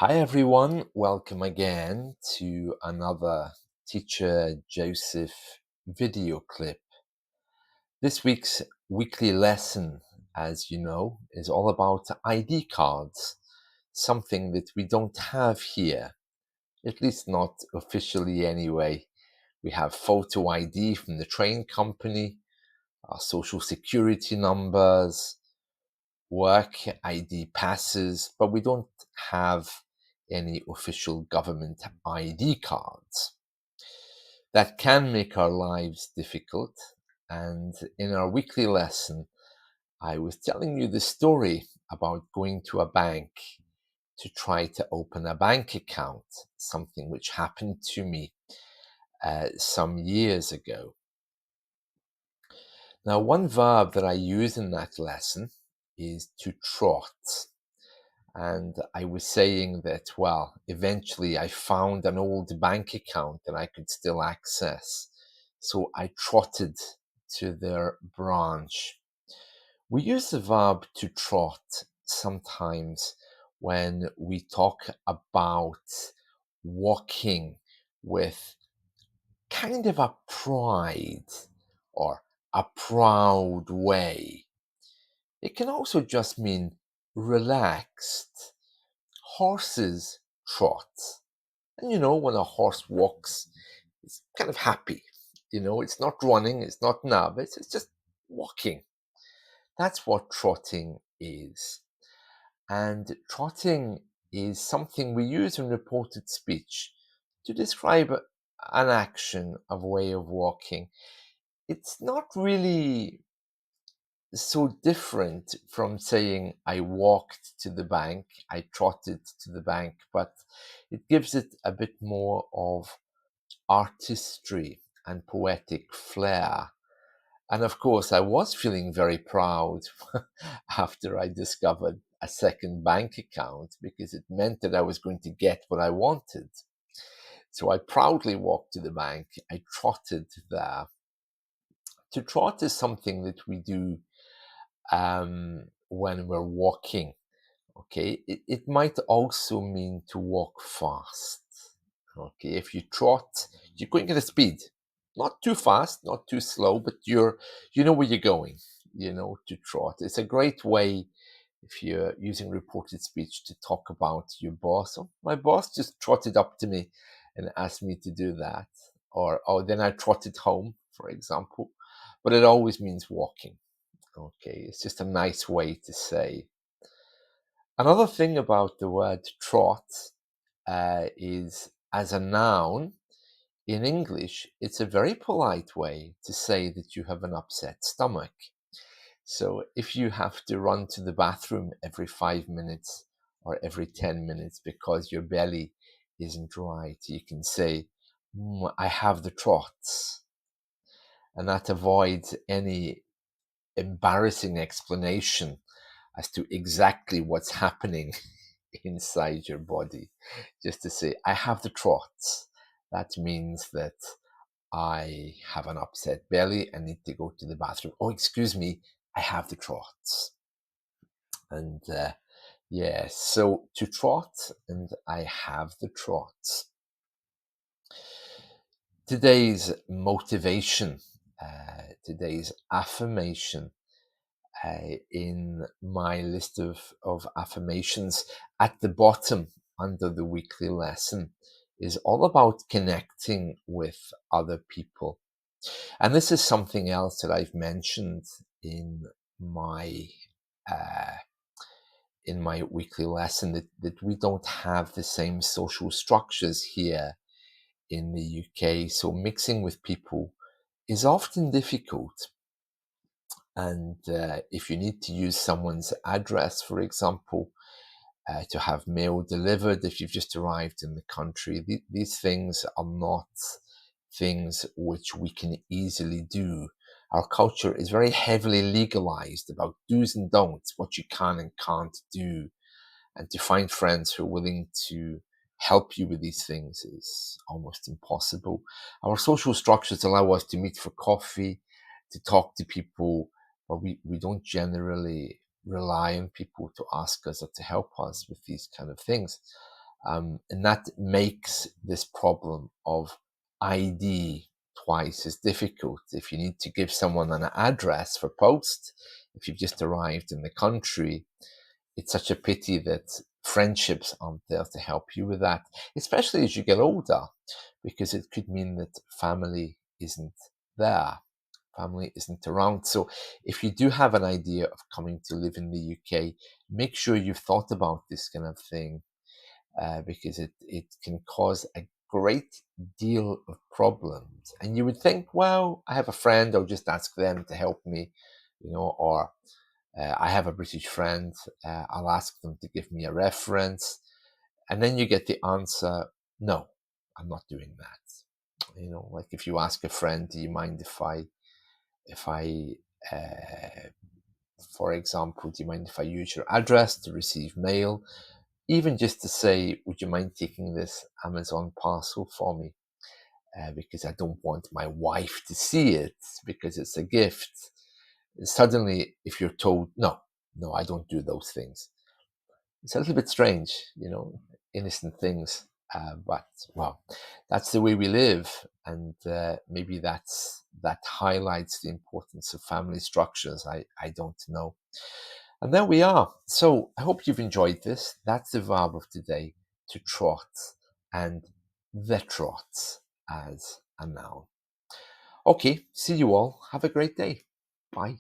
Hi everyone, welcome again to another Teacher Joseph video clip. This week's weekly lesson, as you know, is all about ID cards, something that we don't have here, at least not officially anyway. We have photo ID from the train company, our social security numbers, work ID passes, but we don't have any official government ID cards. That can make our lives difficult. And in our weekly lesson, I was telling you the story about going to a bank to try to open a bank account, something which happened to me some years ago. Now, one verb that I use in that lesson is to trot. And I was saying that, well, eventually I found an old bank account that I could still access. So I trotted to their branch. We use the verb to trot sometimes when we talk about walking with kind of a pride or a proud way. It can also just mean relaxed. Horses trot. And when a horse walks, it's kind of happy. It's not running, it's not nervous, it's just walking. That's what trotting is. And trotting is something we use in reported speech to describe an action, a way of walking. It's not really so different from saying I walked to the bank, I trotted to the bank, but it gives it a bit more of artistry and poetic flair. And of course, I was feeling very proud after I discovered a second bank account because it meant that I was going to get what I wanted. So I proudly walked to the bank, I trotted there. To trot is something that we do when we're walking. Okay, it might also mean to walk fast. Okay, if you trot, you're going at a speed, not too fast, not too slow, but you know where you're going. To trot. It's a great way if you're using reported speech to talk about your boss. Oh, my boss just trotted up to me and asked me to do that, or then I trotted home, for example. But it always means walking. Okay, it's just a nice way to say. Another thing about the word trot is as a noun in English, it's a very polite way to say that you have an upset stomach. So if you have to run to the bathroom every 5 minutes or every 10 minutes because your belly isn't right, you can say, I have the trots. And that avoids any embarrassing explanation as to exactly what's happening inside your body. Just to say, I have the trots. That means that I have an upset belly and need to go to the bathroom. Oh, excuse me, I have the trots. And yeah, so to trot and I have the trots. Today's motivation, today's affirmation, in my list of affirmations at the bottom under the weekly lesson is all about connecting with other people. And this is something else that I've mentioned my uh, in my weekly lesson, that we don't have the same social structures here in the UK. So mixing with people is often difficult. And if you need to use someone's address, for example, to have mail delivered if you've just arrived in the country, these things are not things which we can easily do. Our culture is very heavily legalized about do's and don'ts, what you can and can't do. And to find friends who are willing to help you with these things is almost impossible. Our social structures allow us to meet for coffee, to talk to people, but we don't generally rely on people to ask us or to help us with these kind of things. And that makes this problem of ID twice as difficult. If you need to give someone an address for post, if you've just arrived in the country, it's such a pity that friendships aren't there to help you with that, especially as you get older, because it could mean that family isn't there. Family isn't around. So if you do have an idea of coming to live in the UK, make sure you've thought about this kind of thing, because it can cause a great deal of problems. And you would think, well, I have a friend, I'll just ask them to help me, or I have a British friend, I'll ask them to give me a reference. And then you get the answer, no, I'm not doing that. Like if you ask a friend, do you mind if I, uh, for example, do you mind if I use your address to receive mail? Even just to say, would you mind taking this Amazon parcel for me? Because I don't want my wife to see it because it's a gift. Suddenly, if you're told, no, I don't do those things, it's a little bit strange, innocent things. But well, that's the way we live, and maybe that highlights the importance of family structures. I don't know. And there we are. So I hope you've enjoyed this. That's the verb of today, to trot, and the trots as a noun. Okay, see you all. Have a great day. Bye.